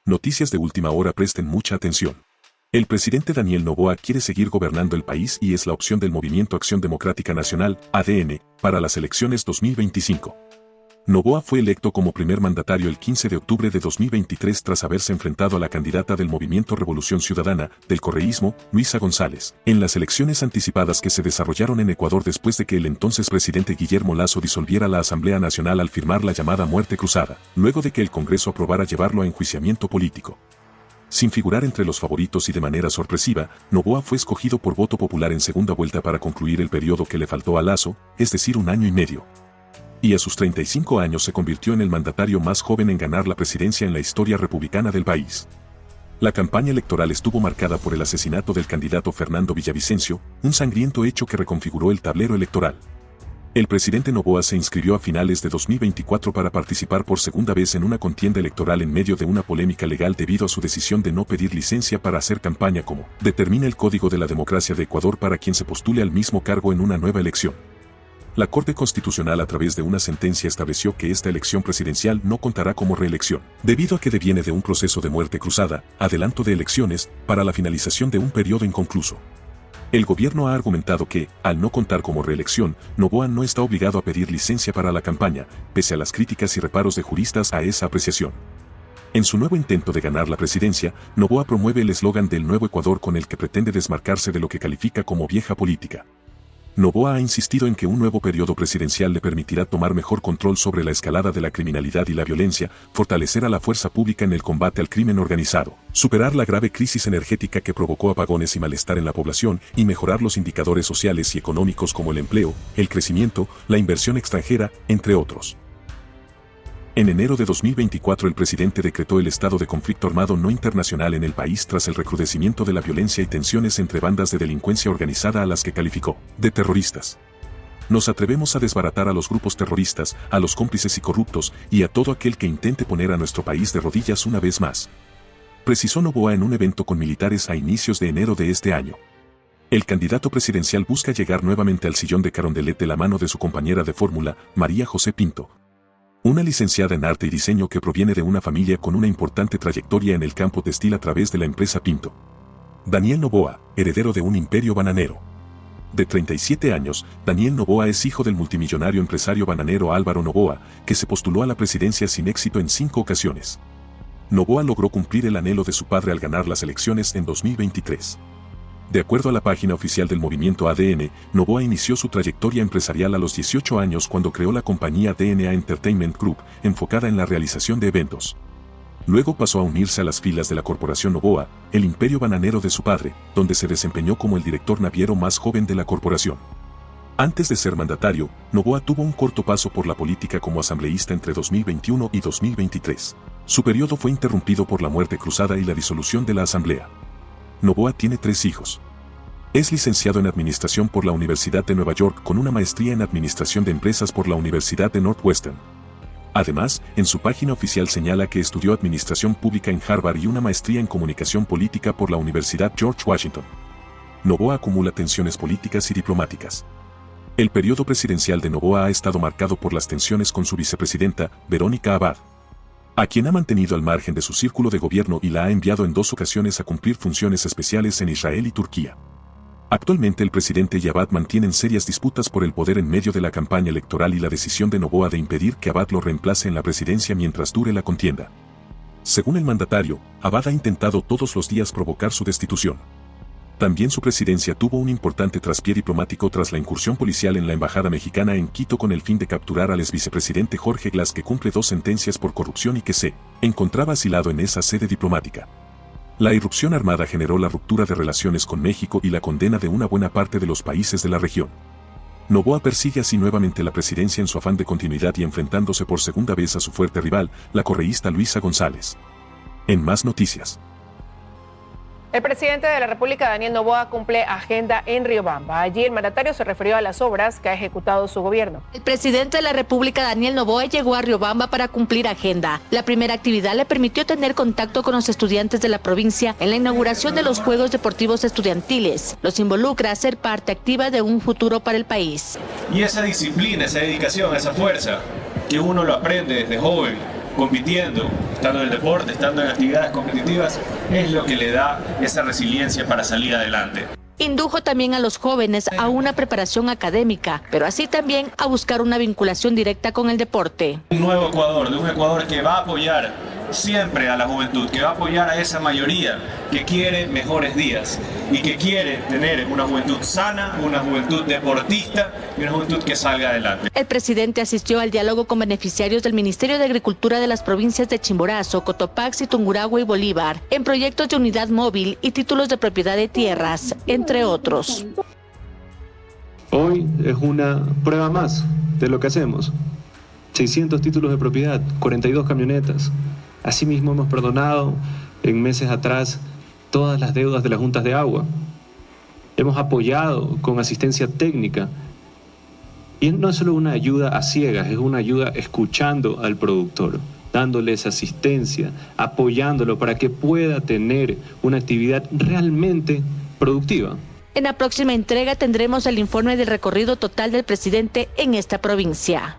Noticias de última hora, presten mucha atención. El presidente Daniel Noboa quiere seguir gobernando el país y es la opción del Movimiento Acción Democrática Nacional, ADN, para las elecciones 2025. Noboa fue electo como primer mandatario el 15 de octubre de 2023 tras haberse enfrentado a la candidata del Movimiento Revolución Ciudadana, del correísmo, Luisa González, en las elecciones anticipadas que se desarrollaron en Ecuador después de que el entonces presidente Guillermo Lasso disolviera la Asamblea Nacional al firmar la llamada muerte cruzada, luego de que el Congreso aprobara llevarlo a enjuiciamiento político. Sin figurar entre los favoritos y de manera sorpresiva, Noboa fue escogido por voto popular en segunda vuelta para concluir el periodo que le faltó a Lasso, es decir, 1 año y medio. Y a sus 35 años se convirtió en el mandatario más joven en ganar la presidencia en la historia republicana del país. La campaña electoral estuvo marcada por el asesinato del candidato Fernando Villavicencio, un sangriento hecho que reconfiguró el tablero electoral. El presidente Noboa se inscribió a finales de 2024 para participar por segunda vez en una contienda electoral en medio de una polémica legal debido a su decisión de no pedir licencia para hacer campaña como determina el Código de la Democracia de Ecuador para quien se postule al mismo cargo en una nueva elección. La Corte Constitucional a través de una sentencia estableció que esta elección presidencial no contará como reelección, debido a que deviene de un proceso de muerte cruzada, adelanto de elecciones, para la finalización de un periodo inconcluso. El gobierno ha argumentado que, al no contar como reelección, Noboa no está obligado a pedir licencia para la campaña, pese a las críticas y reparos de juristas a esa apreciación. En su nuevo intento de ganar la presidencia, Noboa promueve el eslogan del Nuevo Ecuador con el que pretende desmarcarse de lo que califica como vieja política. Noboa ha insistido en que un nuevo periodo presidencial le permitirá tomar mejor control sobre la escalada de la criminalidad y la violencia, fortalecer a la fuerza pública en el combate al crimen organizado, superar la grave crisis energética que provocó apagones y malestar en la población y mejorar los indicadores sociales y económicos como el empleo, el crecimiento, la inversión extranjera, entre otros. En enero de 2024 el presidente decretó el estado de conflicto armado no internacional en el país tras el recrudecimiento de la violencia y tensiones entre bandas de delincuencia organizada a las que calificó de terroristas. Nos atrevemos a desbaratar a los grupos terroristas, a los cómplices y corruptos, y a todo aquel que intente poner a nuestro país de rodillas una vez más, precisó Noboa en un evento con militares a inicios de enero de este año. El candidato presidencial busca llegar nuevamente al sillón de Carondelet de la mano de su compañera de fórmula, María José Pinto, una licenciada en arte y diseño que proviene de una familia con una importante trayectoria en el campo textil a través de la empresa Pinto. Daniel Noboa, heredero de un imperio bananero. De 37 años, Daniel Noboa es hijo del multimillonario empresario bananero Álvaro Noboa, que se postuló a la presidencia sin éxito en 5 ocasiones. Noboa logró cumplir el anhelo de su padre al ganar las elecciones en 2023. De acuerdo a la página oficial del movimiento ADN, Noboa inició su trayectoria empresarial a los 18 años cuando creó la compañía DNA Entertainment Group, enfocada en la realización de eventos. Luego pasó a unirse a las filas de la corporación Noboa, el imperio bananero de su padre, donde se desempeñó como el director naviero más joven de la corporación. Antes de ser mandatario, Noboa tuvo un corto paso por la política como asambleísta entre 2021 y 2023. Su periodo fue interrumpido por la muerte cruzada y la disolución de la asamblea. Noboa tiene 3 hijos. Es licenciado en Administración por la Universidad de Nueva York con una maestría en Administración de Empresas por la Universidad de Northwestern. Además, en su página oficial señala que estudió Administración Pública en Harvard y una maestría en Comunicación Política por la Universidad George Washington. Noboa acumula tensiones políticas y diplomáticas. El periodo presidencial de Noboa ha estado marcado por las tensiones con su vicepresidenta, Verónica Abad, a quien ha mantenido al margen de su círculo de gobierno y la ha enviado en 2 ocasiones a cumplir funciones especiales en Israel y Turquía. Actualmente el presidente y Abad mantienen serias disputas por el poder en medio de la campaña electoral y la decisión de Noboa de impedir que Abad lo reemplace en la presidencia mientras dure la contienda. Según el mandatario, Abad ha intentado todos los días provocar su destitución. También su presidencia tuvo un importante traspié diplomático tras la incursión policial en la embajada mexicana en Quito con el fin de capturar al exvicepresidente Jorge Glass, que cumple 2 sentencias por corrupción y que se encontraba asilado en esa sede diplomática. La irrupción armada generó la ruptura de relaciones con México y la condena de una buena parte de los países de la región. Noboa persigue así nuevamente la presidencia en su afán de continuidad y enfrentándose por segunda vez a su fuerte rival, la correísta Luisa González. En más noticias. El presidente de la República, Daniel Noboa, cumple agenda en Riobamba. Allí el mandatario se refirió a las obras que ha ejecutado su gobierno. El presidente de la República, Daniel Noboa, llegó a Riobamba para cumplir agenda. La primera actividad le permitió tener contacto con los estudiantes de la provincia en la inauguración de los Juegos Deportivos Estudiantiles. Los involucra a ser parte activa de un futuro para el país. Y esa disciplina, esa dedicación, esa fuerza, que uno lo aprende desde joven, compitiendo, estando en el deporte, estando en actividades competitivas, es lo que le da esa resiliencia para salir adelante. Indujo también a los jóvenes a una preparación académica, pero así también a buscar una vinculación directa con el deporte. Un nuevo Ecuador, de un Ecuador que va a apoyar siempre a la juventud, que va a apoyar a esa mayoría que quiere mejores días y que quiere tener una juventud sana, una juventud deportista y una juventud que salga adelante. El presidente asistió al diálogo con beneficiarios del Ministerio de Agricultura de las provincias de Chimborazo, Cotopaxi, Tungurahua y Bolívar, en proyectos de unidad móvil y títulos de propiedad de tierras, entre otros. Hoy es una prueba más de lo que hacemos. 600 títulos de propiedad, 42 camionetas. Asimismo hemos perdonado en meses atrás todas las deudas de las juntas de agua. Hemos apoyado con asistencia técnica. Y no es solo una ayuda a ciegas, es una ayuda escuchando al productor, dándoles asistencia, apoyándolo para que pueda tener una actividad realmente productiva. En la próxima entrega tendremos el informe del recorrido total del presidente en esta provincia.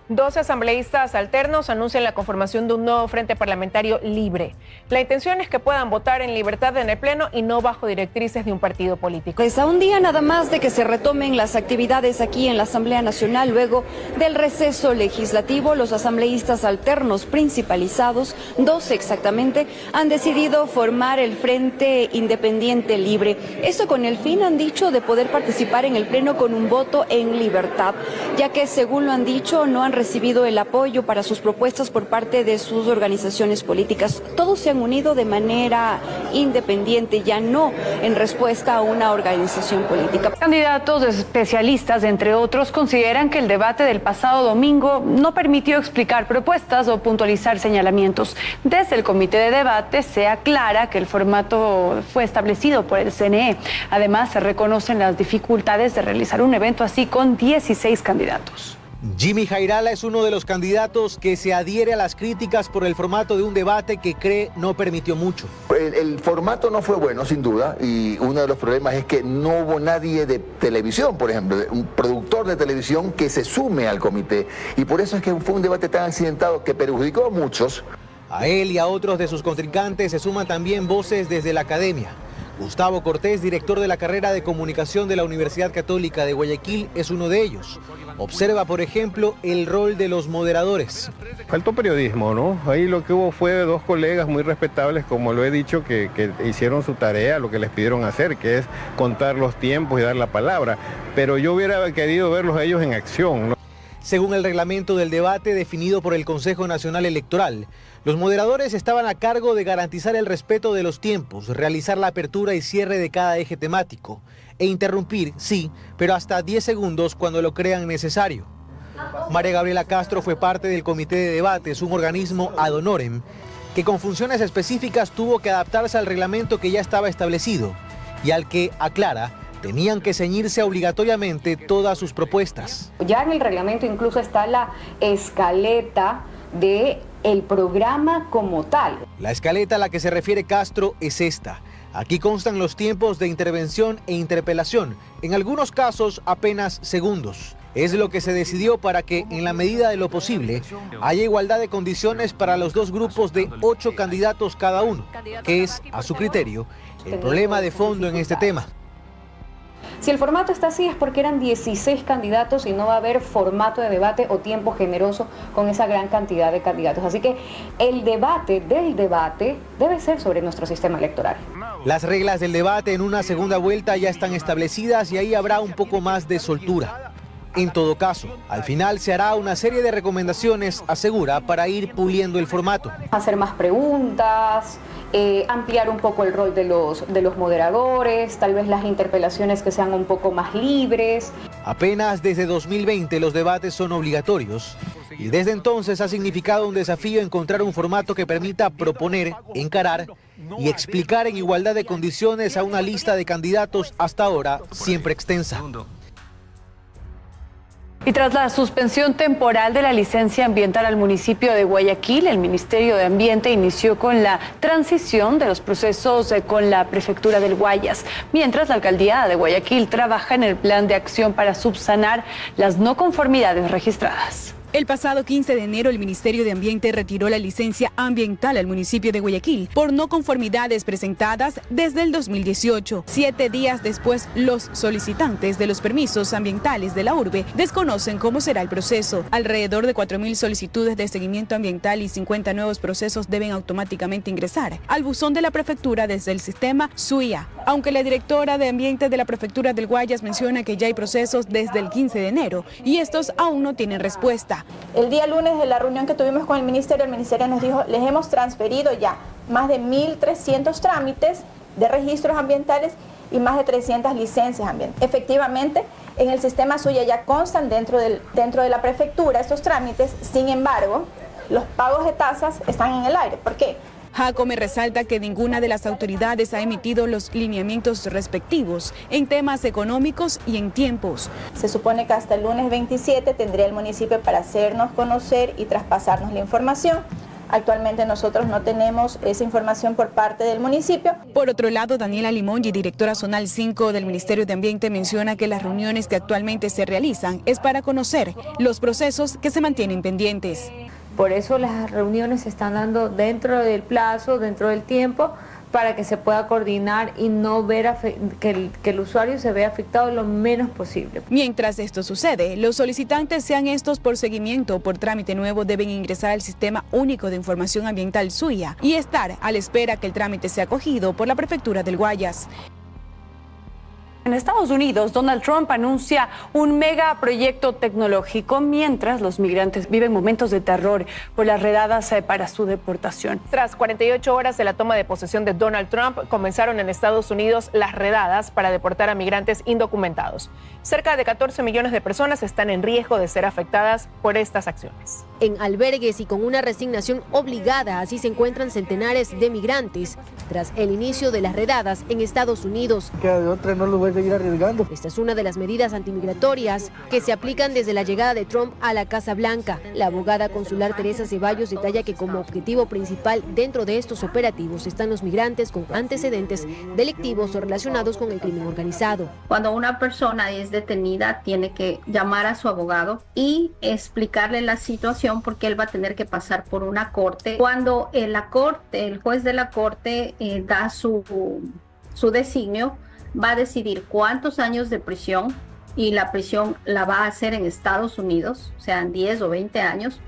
12 asambleístas alternos anuncian la conformación de un nuevo frente parlamentario libre. La intención es que puedan votar en libertad en el Pleno y no bajo directrices de un partido político. Pues a un día nada más de que se retomen las actividades aquí en la Asamblea Nacional luego del receso legislativo, los asambleístas alternos principalizados, 12 exactamente, han decidido formar el Frente Independiente Libre. Esto con el fin, han dicho, de poder participar en el Pleno con un voto en libertad, ya que según lo han dicho, no han recibido el apoyo para sus propuestas por parte de sus organizaciones políticas. Todos se han unido de manera independiente, ya no en respuesta a una organización política. Candidatos especialistas, entre otros, consideran que el debate del pasado domingo no permitió explicar propuestas o puntualizar señalamientos. Desde el comité de debate se aclara que el formato fue establecido por el CNE. Además, se reconocen las dificultades de realizar un evento así con 16 candidatos. Jimmy Jairala es uno de los candidatos que se adhiere a las críticas por el formato de un debate que cree no permitió mucho. El formato no fue bueno, sin duda, y uno de los problemas es que no hubo nadie de televisión, por ejemplo, un productor de televisión que se sume al comité, y por eso es que fue un debate tan accidentado que perjudicó a muchos. A él y a otros de sus contrincantes se suman también voces desde la academia. Gustavo Cortés, director de la carrera de comunicación de la Universidad Católica de Guayaquil, es uno de ellos. Observa, por ejemplo, el rol de los moderadores. Faltó periodismo, ¿no? Ahí lo que hubo fue dos colegas muy respetables, como lo he dicho, que hicieron su tarea, lo que les pidieron hacer, que es contar los tiempos y dar la palabra. Pero yo hubiera querido verlos a ellos en acción, ¿no? Según el reglamento del debate definido por el Consejo Nacional Electoral, los moderadores estaban a cargo de garantizar el respeto de los tiempos, realizar la apertura y cierre de cada eje temático e interrumpir, sí, pero hasta 10 segundos cuando lo crean necesario. María Gabriela Castro fue parte del Comité de Debates, un organismo ad honorem, que con funciones específicas tuvo que adaptarse al reglamento que ya estaba establecido y al que, aclara, tenían que ceñirse obligatoriamente todas sus propuestas. Ya en el reglamento incluso está la escaleta de el programa como tal. La escaleta a la que se refiere Castro es esta. Aquí constan los tiempos de intervención e interpelación, en algunos casos apenas segundos. Es lo que se decidió para que, en la medida de lo posible, haya igualdad de condiciones para los dos grupos de 8 candidatos cada uno, que es, a su criterio, el problema de fondo en este tema. Si el formato está así es porque eran 16 candidatos y no va a haber formato de debate o tiempo generoso con esa gran cantidad de candidatos. Así que el debate del debate debe ser sobre nuestro sistema electoral. Las reglas del debate en una segunda vuelta ya están establecidas y ahí habrá un poco más de soltura. En todo caso, al final se hará una serie de recomendaciones, asegura, para ir puliendo el formato. Hacer más preguntas, ampliar un poco el rol de los moderadores, tal vez las interpelaciones que sean un poco más libres. Apenas desde 2020 los debates son obligatorios y desde entonces ha significado un desafío encontrar un formato que permita proponer, encarar y explicar en igualdad de condiciones a una lista de candidatos hasta ahora siempre extensa. Y tras la suspensión temporal de la licencia ambiental al municipio de Guayaquil, el Ministerio de Ambiente inició con la transición de los procesos con la Prefectura del Guayas, mientras la Alcaldía de Guayaquil trabaja en el plan de acción para subsanar las no conformidades registradas. El pasado 15 de enero, el Ministerio de Ambiente retiró la licencia ambiental al municipio de Guayaquil por no conformidades presentadas desde el 2018. 7 días después, los solicitantes de los permisos ambientales de la urbe desconocen cómo será el proceso. Alrededor de 4.000 solicitudes de seguimiento ambiental y 50 nuevos procesos deben automáticamente ingresar al buzón de la prefectura desde el sistema SUIA. Aunque la directora de Ambiente de la prefectura del Guayas menciona que ya hay procesos desde el 15 de enero y estos aún no tienen respuesta. El día lunes de la reunión que tuvimos con el ministerio nos dijo, les hemos transferido ya más de 1.300 trámites de registros ambientales y más de 300 licencias ambientales. Efectivamente, en el sistema SUIA ya constan dentro de la prefectura estos trámites, sin embargo, los pagos de tasas están en el aire. ¿Por qué? Jacome resalta que ninguna de las autoridades ha emitido los lineamientos respectivos en temas económicos y en tiempos. Se supone que hasta el lunes 27 tendría el municipio para hacernos conocer y traspasarnos la información. Actualmente nosotros no tenemos esa información por parte del municipio. Por otro lado, Daniela Limongi, directora zonal 5 del Ministerio de Ambiente, menciona que las reuniones que actualmente se realizan es para conocer los procesos que se mantienen pendientes. Por eso las reuniones se están dando dentro del plazo, dentro del tiempo, para que se pueda coordinar y no ver que el usuario se vea afectado lo menos posible. Mientras esto sucede, los solicitantes, sean estos por seguimiento o por trámite nuevo, deben ingresar al Sistema Único de Información Ambiental SUIA y estar a la espera que el trámite sea acogido por la Prefectura del Guayas. En Estados Unidos, Donald Trump anuncia un megaproyecto tecnológico mientras los migrantes viven momentos de terror por las redadas para su deportación. Tras 48 horas de la toma de posesión de Donald Trump, comenzaron en Estados Unidos las redadas para deportar a migrantes indocumentados. Cerca de 14 millones de personas están en riesgo de ser afectadas por estas acciones. En albergues y con una resignación obligada, así se encuentran centenares de migrantes tras el inicio de las redadas en Estados Unidos. Esta es una de las medidas antimigratorias que se aplican desde la llegada de Trump a la Casa Blanca. La abogada consular Teresa Ceballos detalla que como objetivo principal dentro de estos operativos están los migrantes con antecedentes delictivos o relacionados con el crimen organizado. Cuando una persona es detenida, tiene que llamar a su abogado y explicarle la situación porque él va a tener que pasar por una corte. Cuando el juez de la corte da su designio, va a decidir cuántos años de prisión, y la prisión la va a hacer en Estados Unidos, sean 10 o 20 años,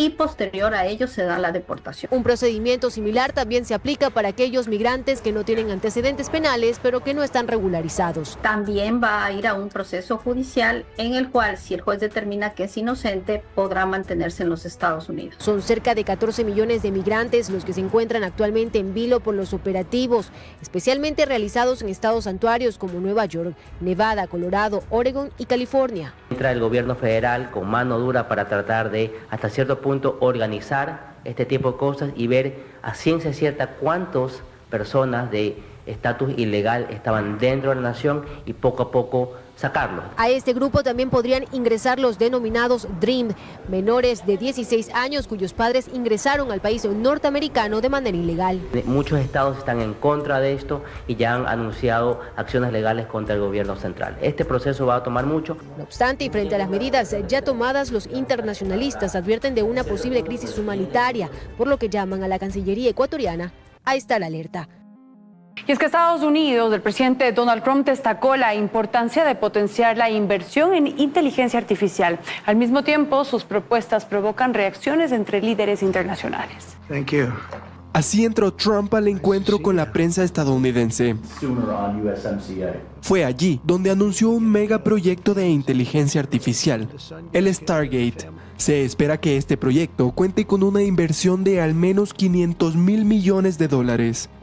y posterior a ello se da la deportación. Un procedimiento similar también se aplica para aquellos migrantes que no tienen antecedentes penales, pero que no están regularizados. También va a ir a un proceso judicial en el cual, si el juez determina que es inocente, podrá mantenerse en los Estados Unidos. Son cerca de 14 millones de migrantes los que se encuentran actualmente en vilo por los operativos, especialmente realizados en estados santuarios como Nueva York, Nevada, Colorado, Oregon y California. Entra el gobierno federal con mano dura para tratar de, hasta cierto punto, organizar este tipo de cosas y ver a ciencia cierta cuántas personas de estatus ilegal estaban dentro de la nación y poco a poco sacarlos. A este grupo también podrían ingresar los denominados DREAM, menores de 16 años cuyos padres ingresaron al país norteamericano de manera ilegal. Muchos estados están en contra de esto y ya han anunciado acciones legales contra el gobierno central. Este proceso va a tomar mucho. No obstante, y frente a las medidas ya tomadas, los internacionalistas advierten de una posible crisis humanitaria, por lo que llaman a la Cancillería ecuatoriana a estar alerta. Y es que Estados Unidos, el presidente Donald Trump destacó la importancia de potenciar la inversión en inteligencia artificial. Al mismo tiempo, sus propuestas provocan reacciones entre líderes internacionales. Así entró Trump al encuentro con la prensa estadounidense. Fue allí donde anunció un megaproyecto de inteligencia artificial, el Stargate. Se espera que este proyecto cuente con una inversión de al menos $500 mil millones.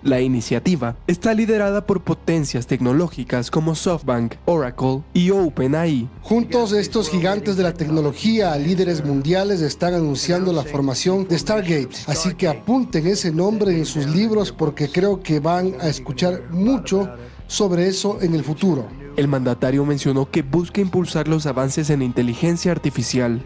La iniciativa está liderada por potencias tecnológicas como SoftBank, Oracle y OpenAI. Juntos, estos gigantes de la tecnología, líderes mundiales, están anunciando la formación de Stargate. Así que apunten ese nombre en sus libros porque creo que van a escuchar mucho sobre eso en el futuro. El mandatario mencionó que busca impulsar los avances en inteligencia artificial.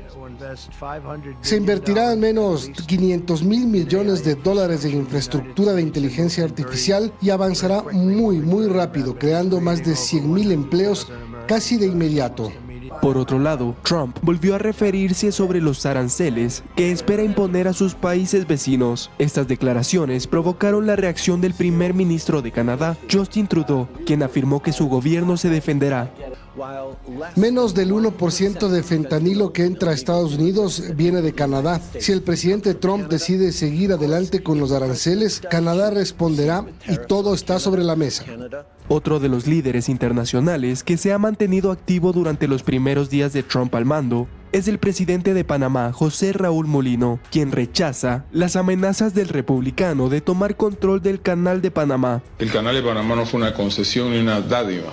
Se invertirá al menos $500 mil millones en infraestructura de inteligencia artificial y avanzará muy rápido, creando más de 100,000 empleos casi de inmediato. Por otro lado, Trump volvió a referirse sobre los aranceles que espera imponer a sus países vecinos. Estas declaraciones provocaron la reacción del primer ministro de Canadá, Justin Trudeau, quien afirmó que su gobierno se defenderá. Menos del 1% de fentanilo que entra a Estados Unidos viene de Canadá. Si el presidente Trump decide seguir adelante con los aranceles, Canadá responderá y todo está sobre la mesa. Otro de los líderes internacionales que se ha mantenido activo durante los primeros días de Trump al mando es el presidente de Panamá, José Raúl Mulino, quien rechaza las amenazas del republicano de tomar control del Canal de Panamá. El Canal de Panamá no fue una concesión ni una dádiva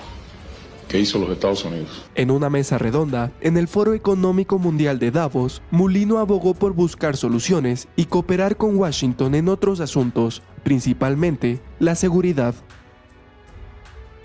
que hizo los Estados Unidos. En una mesa redonda, en el Foro Económico Mundial de Davos, Mulino abogó por buscar soluciones y cooperar con Washington en otros asuntos, principalmente la seguridad.